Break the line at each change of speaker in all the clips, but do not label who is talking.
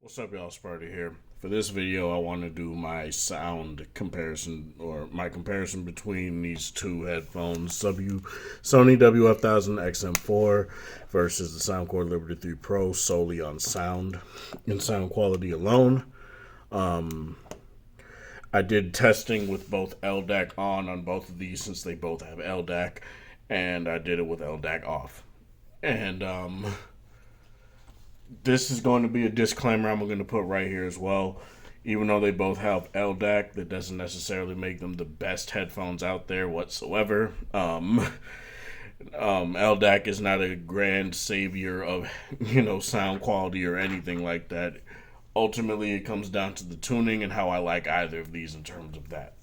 What's up, y'all? Sparty here. For this video, I want to do my sound comparison, or my comparison between these two headphones, Sony WF-1000 XM4 versus the Soundcore Liberty 3 Pro, solely on sound and sound quality alone. I did testing with both LDAC on both of these since they both have LDAC, and I did it with LDAC off. And this is going to be a disclaimer I'm going to put right here as well. Even though they both have LDAC, that doesn't necessarily make them the best headphones out there whatsoever. LDAC is not a grand savior of, sound quality or anything like that. Ultimately, it comes down to the tuning and how I like either of these in terms of that.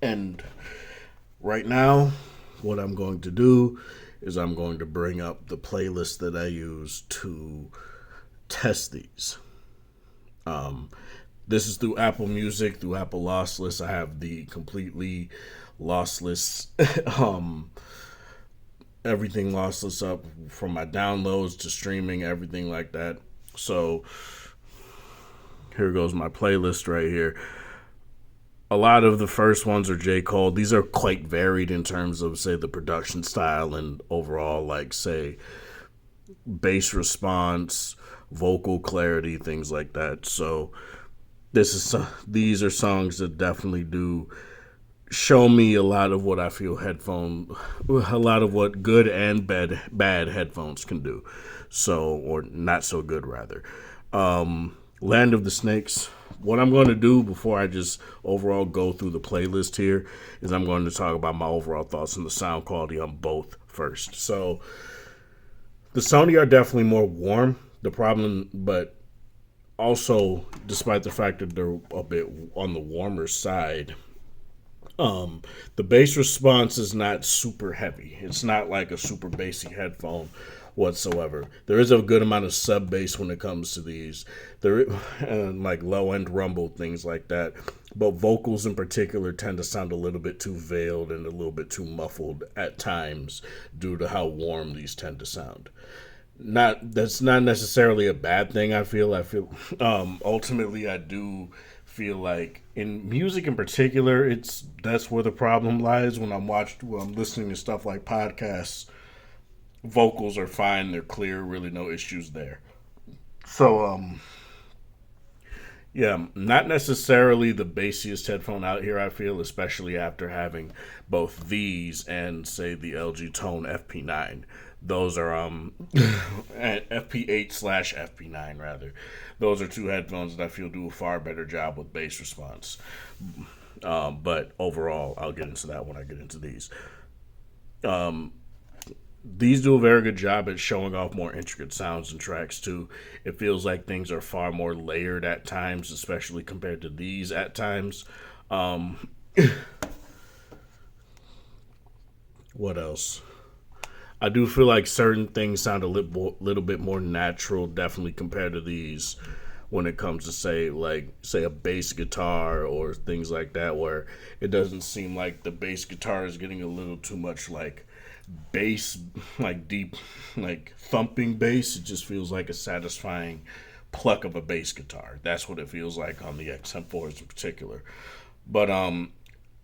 And right now, what I'm going to do is I'm going to bring up the playlist that I use to test these. This is through Apple Music, through Apple Lossless. I have the completely lossless, everything lossless up from my downloads to streaming, everything like that. So here goes my playlist right here. A lot of the first ones are J. Cole. These are quite varied in terms of, say, the production style and overall, like, say, bass response, vocal clarity, things like that. So these are songs that definitely do show me a lot of what I feel a lot of what good and bad headphones can do. So, or not so good, rather. Land of the Snakes. What I'm going to do before I just overall go through the playlist here is I'm going to talk about my overall thoughts on the sound quality on both first. So the Sony are definitely more warm. The problem, but also despite the fact that they're a bit on the warmer side, the bass response is not super heavy. It's not like a super bassy headphone whatsoever. There is a good amount of sub bass when it comes to these. There, like low end rumble, things like that. But vocals in particular tend to sound a little bit too veiled and a little bit too muffled at times due to how warm these tend to sound. That's not necessarily a bad thing. I feel ultimately I do feel like in music in particular, that's where the problem lies. When I'm listening to stuff like podcasts, vocals are fine, they're clear, really no issues there. So yeah, not necessarily the bassiest headphone out here, I feel, especially after having both these and, say, the LG Tone FP9. Those are FP8 slash FP9 rather. Those are two headphones that I feel do a far better job with bass response. But overall, I'll get into that when I get into these. These do a very good job at showing off more intricate sounds and tracks too. It feels like things are far more layered at times, especially compared to these at times. What else? I do feel like certain things sound a little bit more natural, definitely compared to these, when it comes to say a bass guitar or things like that, where it doesn't seem like the bass guitar is getting a little too much like bass, like deep, like thumping bass. It just feels like a satisfying pluck of a bass guitar. That's what it feels like on the XM4s in particular. But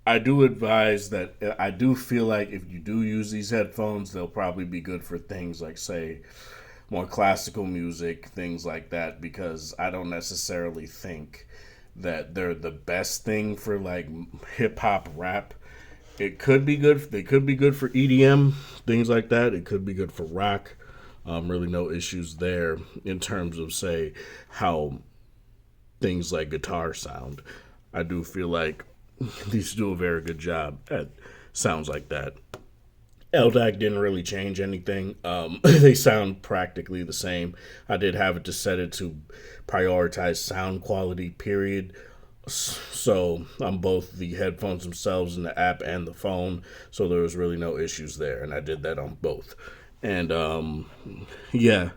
I do advise that I do feel like if you do use these headphones, they'll probably be good for things like, say, more classical music, things like that, because I don't necessarily think that they're the best thing for like hip hop rap. It could be good. They could be good for EDM, things like that. It could be good for rock. Really no issues there in terms of, say, how things like guitar sound. I do feel like these do a very good job at sounds like that. LDAC didn't really change anything. They sound practically the same. I did have it to set it to prioritize sound quality, period. So on both the headphones themselves and the app and the phone. So there was really no issues there. And I did that on both. And yeah,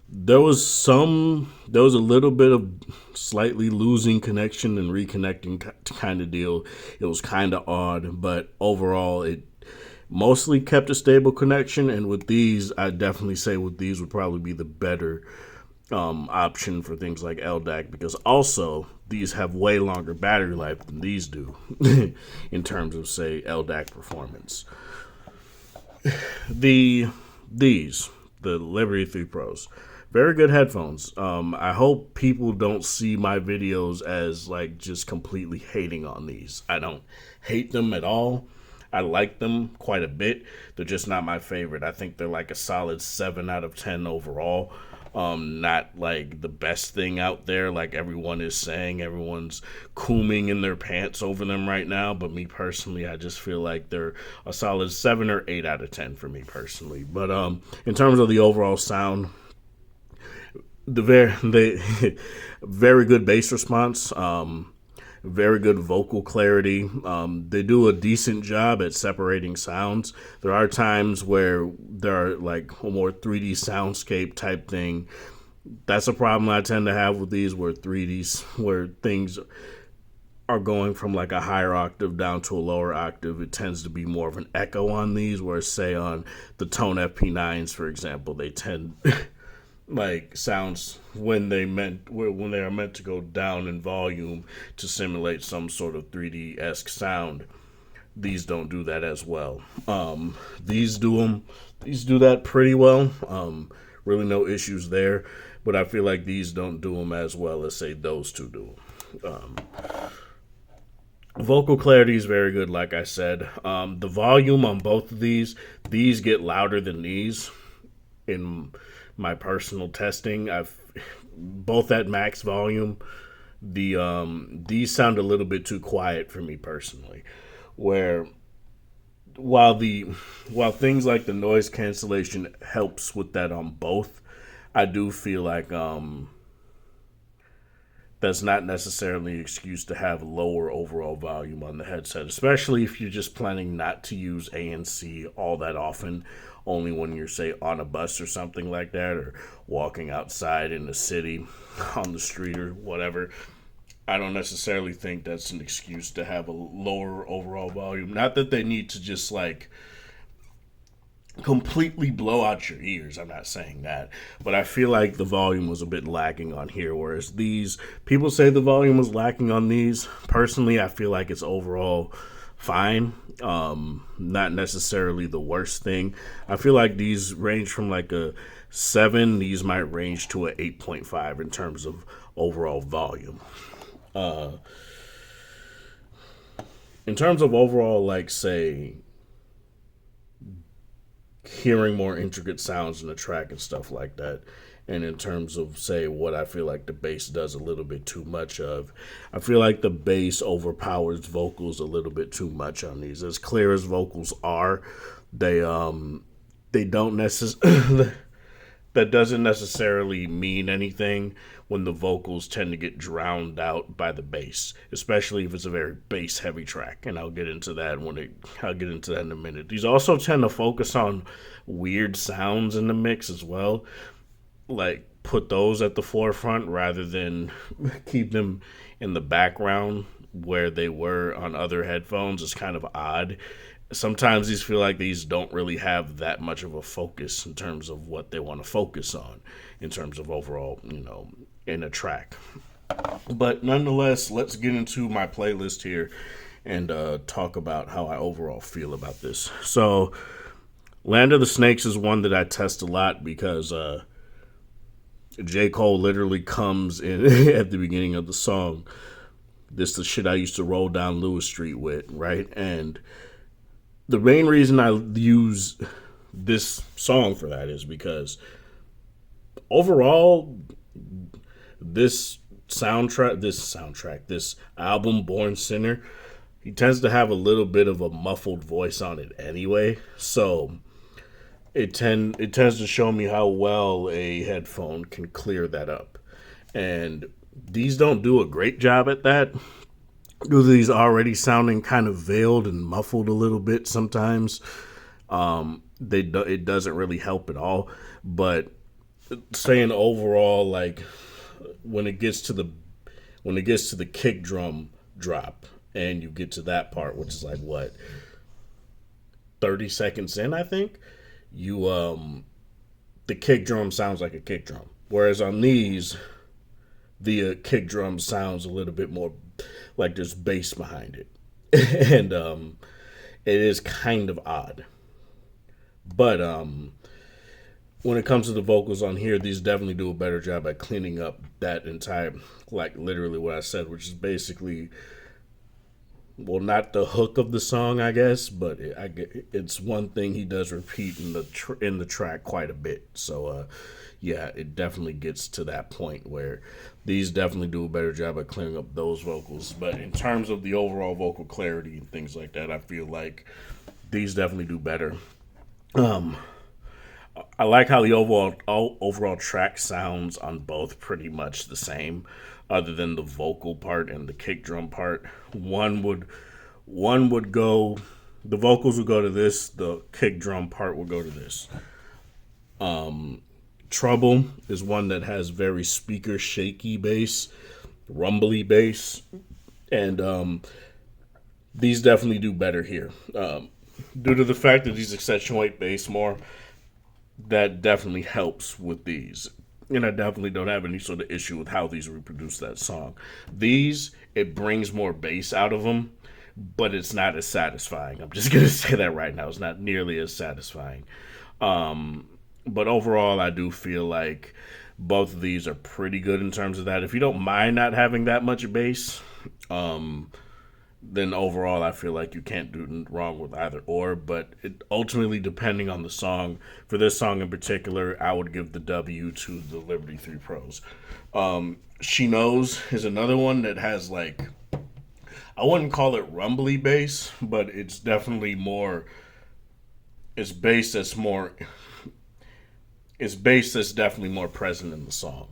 there was a little bit of slightly losing connection and reconnecting kind of deal. It was kind of odd, but overall it mostly kept a stable connection. And with these, I definitely say with these would probably be the better option for things like LDAC, because also these have way longer battery life than these do in terms of, say, LDAC performance. The these the Liberty 3 Pros, very good headphones. I hope people don't see my videos as like just completely hating on these. I don't hate them at all. I like them quite a bit. They're just not my favorite. I think they're like a solid 7 out of 10 overall. Not like the best thing out there, like everyone is saying. Everyone's cooming in their pants over them right now. But me personally, I just feel like they're a solid 7 or 8 out of 10 for me personally. But in terms of the overall sound, very good bass response. Very good vocal clarity. They do a decent job at separating sounds. There are times where there are like a more 3D soundscape type thing. That's a problem I tend to have with these, where where things are going from like a higher octave down to a lower octave. It tends to be more of an echo on these, where say on the Tone FP9s, for example, they tend like sounds when they are meant to go down in volume to simulate some sort of 3D-esque sound. These don't do that as well. These do that pretty well. Really no issues there, but I feel like these don't do them as well as say those two do. Vocal clarity is very good, like I said. The volume on both of these get louder than these in my personal testing. I've both at max volume. These sound a little bit too quiet for me personally. Where while things like the noise cancellation helps with that on both, I do feel like that's not necessarily an excuse to have lower overall volume on the headset, especially if you're just planning not to use ANC all that often, only when you're, say, on a bus or something like that, or walking outside in the city, on the street or whatever. I don't necessarily think that's an excuse to have a lower overall volume. Not that they need to just, like, completely blow out your ears. I'm not saying that. But I feel like the volume was a bit lacking on here, whereas these, people say the volume was lacking on these. Personally, I feel like it's overall fine. Not necessarily the worst thing. I feel like these range from like a 7. These might range to an 8.5 in terms of overall volume. In terms of overall, like, say, hearing more intricate sounds in the track and stuff like that, and in terms of, say, what I feel like the bass does a little bit too much of, I feel like the bass overpowers vocals a little bit too much on these. As clear as vocals are, they don't necessarily that doesn't necessarily mean anything when the vocals tend to get drowned out by the bass, especially if it's a very bass heavy track. And I'll get into that in a minute. These also tend to focus on weird sounds in the mix as well, like put those at the forefront rather than keep them in the background where they were on other headphones. Is kind of odd. Sometimes these feel like these don't really have that much of a focus in terms of what they want to focus on in terms of overall, in a track. But nonetheless, let's get into my playlist here and talk about how I overall feel about this. So, Land of the Snakes is one that I test a lot because J. Cole literally comes in at the beginning of the song. This is the shit I used to roll down Lewis Street with, right? And the main reason I use this song for that is because overall, this album, Born Sinner, he tends to have a little bit of a muffled voice on it anyway. So it tends to show me how well a headphone can clear that up. And these don't do a great job at that. These already sounding kind of veiled and muffled a little bit sometimes. It doesn't really help at all. But saying overall, like when it gets to the kick drum drop and you get to that part, which is like what, 30 seconds in, I think, the kick drum sounds like a kick drum. Whereas on these, the kick drum sounds a little bit more like there's bass behind it. And it is kind of odd. But when it comes to the vocals on here, these definitely do a better job at cleaning up that entire, like literally what I said, which is basically, well, not the hook of the song, I guess, but it's one thing he does repeat in the track quite a bit. So, yeah, it definitely gets to that point where these definitely do a better job at clearing up those vocals. But in terms of the overall vocal clarity and things like that, I feel like these definitely do better. Um, I like how the overall track sounds on both pretty much the same, other than the vocal part and the kick drum part. One would go, the vocals would go to this, the kick drum part would go to this. Trouble is one that has very speaker shaky bass, rumbly bass, and these definitely do better here. Due to the fact that these accentuate bass more, that definitely helps with these. And I definitely don't have any sort of issue with how these reproduce that song. These, it brings more bass out of them, but it's not as satisfying. I'm just going to say that right now. It's not nearly as satisfying. But overall, I do feel like both of these are pretty good in terms of that. If you don't mind not having that much bass, then overall I feel like you can't do wrong with either or. But it ultimately, depending on the song, for this song in particular, I would give the W to the Liberty 3 Pros. She Knows is another one that has like, I wouldn't call it rumbly bass, but it's definitely more, it's bass that's more, it's bass that's definitely more present in the song.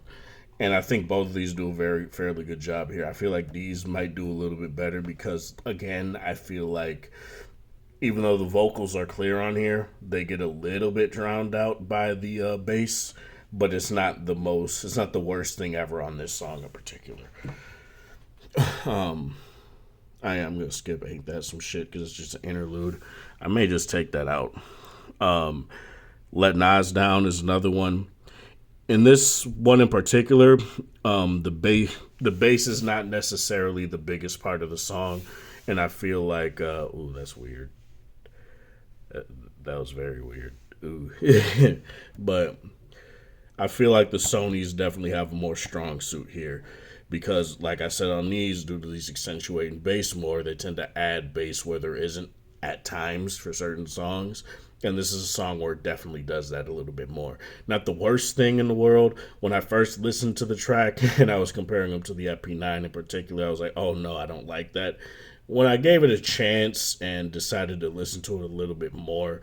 And I think both of these do a very fairly good job here. I feel like these might do a little bit better because, again, I feel like even though the vocals are clear on here, they get a little bit drowned out by the bass. But it's not the worst thing ever on this song in particular. I am gonna skip Ain't That Some Shit because it's just an interlude. I may just take that out. Let Nas Down is another one. In this one in particular, the bass is not necessarily the biggest part of the song, and I feel like ooh, that's weird. That was very weird. Ooh. But I feel like the Sonys definitely have a more strong suit here because, like I said, on these, due to these accentuating bass more, they tend to add bass where there isn't at times for certain songs. And this is a song where it definitely does that a little bit more. Not the worst thing in the world. When I first listened to the track and I was comparing them to the FP9 in particular, I was like, oh no, I don't like that. When I gave it a chance and decided to listen to it a little bit more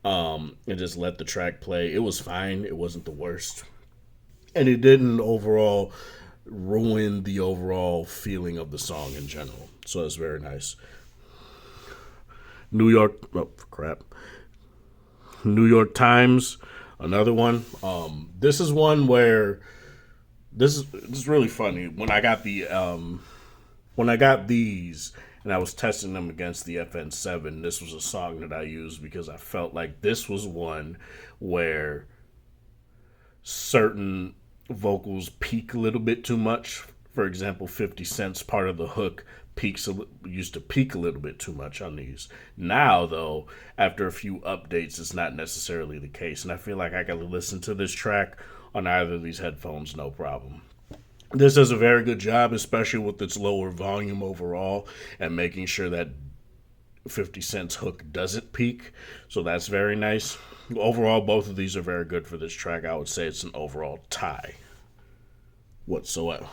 and just let the track play, it was fine. It wasn't the worst. And it didn't overall ruin the overall feeling of the song in general. So that's very nice. New York, oh crap. New York Times, another one. This is one where this is really funny. When I got these and I was testing them against the FN7, this was a song that I used because I felt like this was one where certain vocals peak a little bit too much. For example, 50 Cent's part of the hook used to peak a little bit too much on these. Now, though, after a few updates, it's not necessarily the case. And I feel like I can listen to this track on either of these headphones, no problem. This does a very good job, especially with its lower volume overall, and making sure that 50 Cent's hook doesn't peak. So that's very nice. Overall, both of these are very good for this track. I would say it's an overall tie. Whatsoever.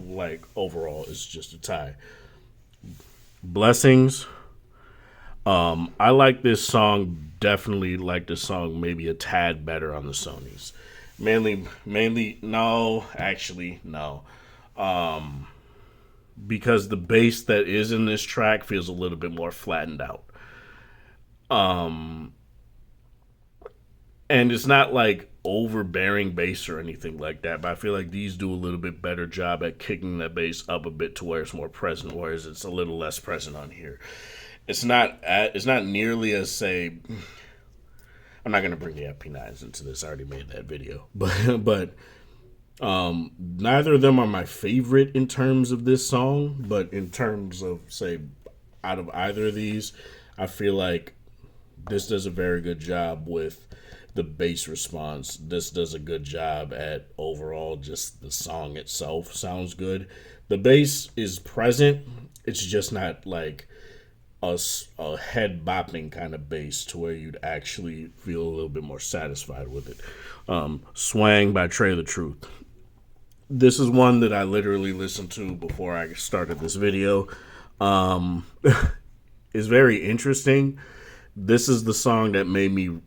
Like, overall, it's just a tie. Blessings. I like this song, definitely like this song maybe a tad better on the Sonys. Mainly, no, actually, no. Because the bass that is in this track feels a little bit more flattened out. And it's not like overbearing bass or anything like that, but I feel like these do a little bit better job at kicking that bass up a bit to where it's more present, whereas it's a little less present on here. It's not nearly as, say, I'm not gonna bring the FP9s into this. I already made that video, but Neither of them are my favorite in terms of this song, but in terms of, say, out of either of these, I feel like this does a very good job with the bass response. This does a good job at overall just the song itself sounds good. The bass is present. It's just not like a head bopping kind of bass to where you'd actually feel a little bit more satisfied with it. Swang by Trey the Truth. This is one that I literally listened to before I started this video. Um, it's very interesting. This is the song that made me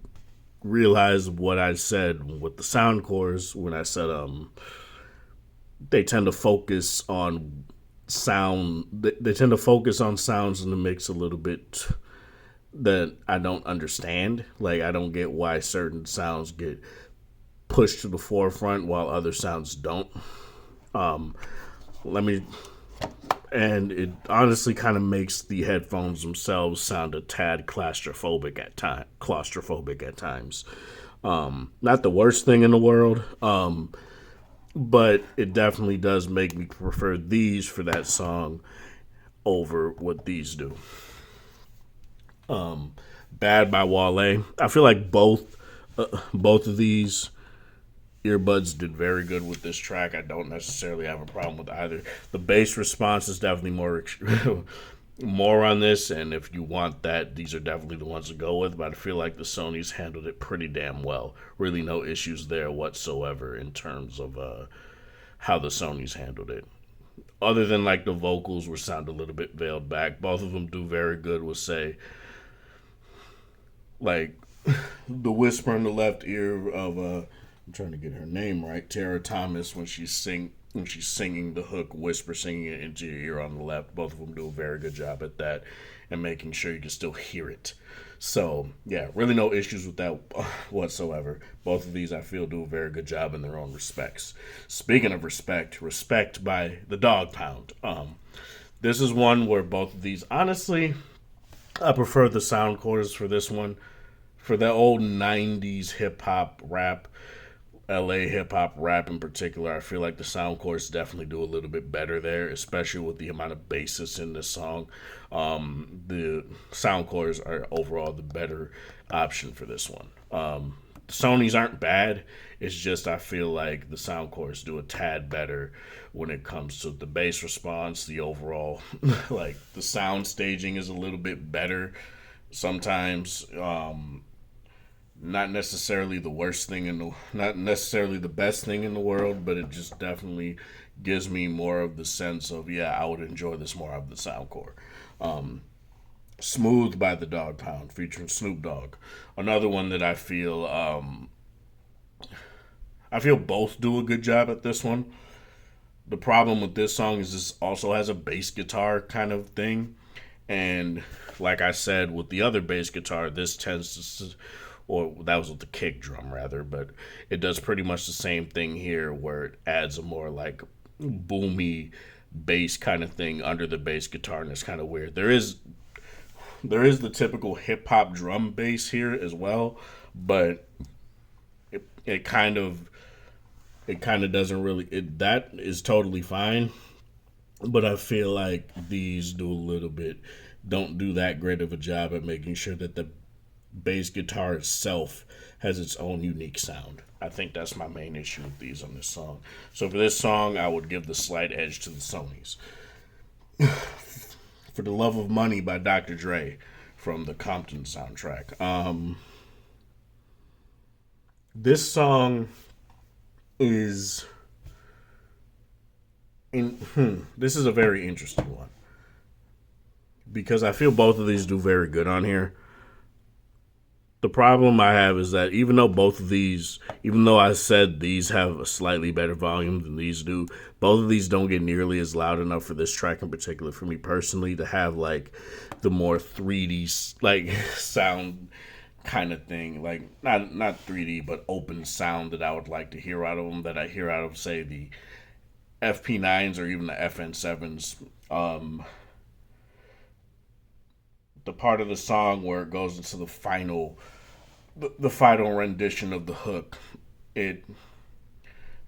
realize what I said with the Soundcores when I said they tend to focus on sound. They tend to focus on sounds in the mix a little bit that I don't understand. Like I don't get why certain sounds get pushed to the forefront while other sounds don't. Um, let me and it honestly kind of makes the headphones themselves sound a tad claustrophobic at times. Not the worst thing in the world, but it definitely does make me prefer these for that song over what these do. Bad by Wale. I feel like both of these earbuds did very good with this track. I don't necessarily have a problem with either. The bass response is definitely more on this, and if you want that, these are definitely the ones to go with. But I feel like the Sony's handled it pretty damn well. Really, no issues there whatsoever in terms of how the Sony's handled it. Other than like the vocals were sound a little bit veiled back. Both of them do very good with say like the whisper in the left ear of I'm trying to get her name right, Tara Thomas when she's singing the hook, whisper singing it into your ear on the left. Both of them do a very good job at that and making sure you can still hear it. So yeah, really no issues with that whatsoever. Both of these I feel do a very good job in their own respects. Speaking of respect by the Dog Pound. This is one where both of these honestly I prefer the sound chords for this one. For the old 90s hip hop rap, LA hip hop rap in particular, I feel like the sound chords definitely do a little bit better there, especially with the amount of bass in this song. The sound chords are overall the better option for this one. Sony's aren't bad. It's just I feel like the sound chords do a tad better when it comes to the bass response. The overall, like the sound staging is a little bit better sometimes. Not necessarily the worst thing not necessarily the best thing in the world, but it just definitely gives me more of the sense of yeah, I would enjoy this more of the soundcore. Smooth by the Dog Pound featuring Snoop Dogg. Another one that I feel both do a good job at this one. The problem with this song is this also has a bass guitar kind of thing, and like I said with the other bass guitar, this tends to, or that was with the kick drum rather, but it does pretty much the same thing here where it adds a more like boomy bass kind of thing under the bass guitar, and it's kind of weird. There is the typical hip hop drum bass here as well, but it kind of doesn't really that is totally fine, but I feel like these don't do that great of a job at making sure that the bass guitar itself has its own unique sound. I think that's my main issue with these on this song. So for this song, I would give the slight edge to the Sonys. For the Love of Money by Dr. Dre from the Compton soundtrack. This song is this is a very interesting one because I feel both of these do very good on here. The problem I have is that even though I said these have a slightly better volume than these do, both of these don't get nearly as loud enough for this track in particular for me personally to have like the more 3D like sound kind of thing, like not 3D but open sound that I would like to hear out of them, that I hear out of say the FP9s or even the FN7s. The part of the song where it goes into the final rendition of the hook, it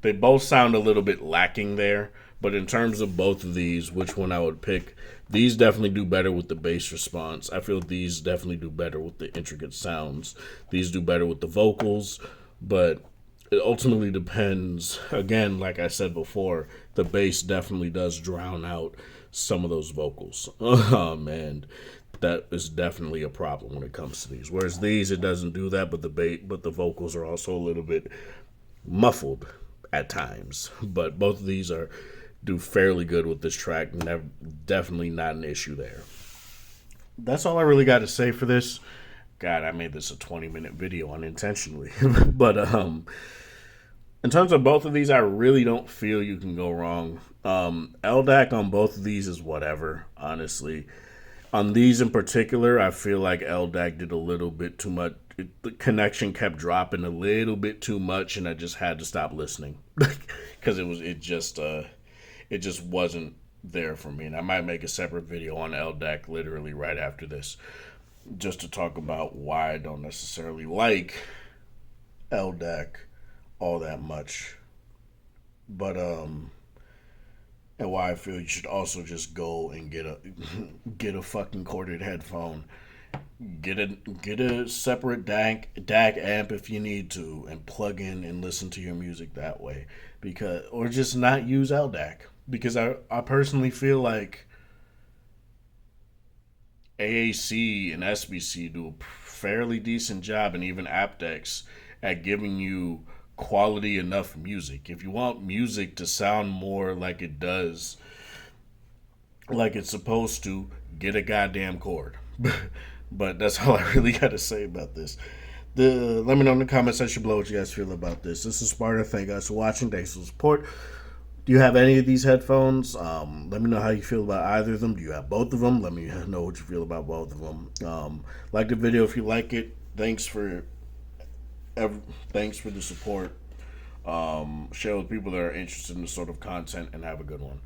They both sound a little bit lacking there, but in terms of both of these, which one I would pick, these definitely do better with the bass response. I feel these definitely do better with the intricate sounds. These do better with the vocals, but it ultimately depends. Again, like I said before, the bass definitely does drown out some of those vocals. And that is definitely a problem when it comes to these. Whereas these, it doesn't do that, but the vocals are also a little bit muffled at times. But both of these are do fairly good with this track. Definitely not an issue there. That's all I really got to say for this. God, I made this a 20-minute video unintentionally. But in terms of both of these, I really don't feel you can go wrong. LDAC on both of these is whatever, honestly. On these in particular, I feel like LDAC did a little bit too much. The connection kept dropping a little bit too much, and I just had to stop listening because it just wasn't there for me. And I might make a separate video on LDAC literally right after this, just to talk about why I don't necessarily like LDAC all that much, but and why I feel you should also just go and get a fucking corded headphone, get a separate DAC amp if you need to, and plug in and listen to your music that way, because or just not use LDAC, because I personally feel like AAC and SBC do a fairly decent job, and even Apdex, at giving you quality enough music. If you want music to sound more like it does, like it's supposed to, get a goddamn cord. But that's all I really got to say about this. Let me know in the comment section below what you guys feel about this. This is Sparta. Thank you guys for watching. Thanks for the support. Do you have any of these headphones? Let me know how you feel about either of them. Do you have both of them? Let me know what you feel about both of them. Like the video if you like it. Thanks for the support. Share with people that are interested in this sort of content, and have a good one.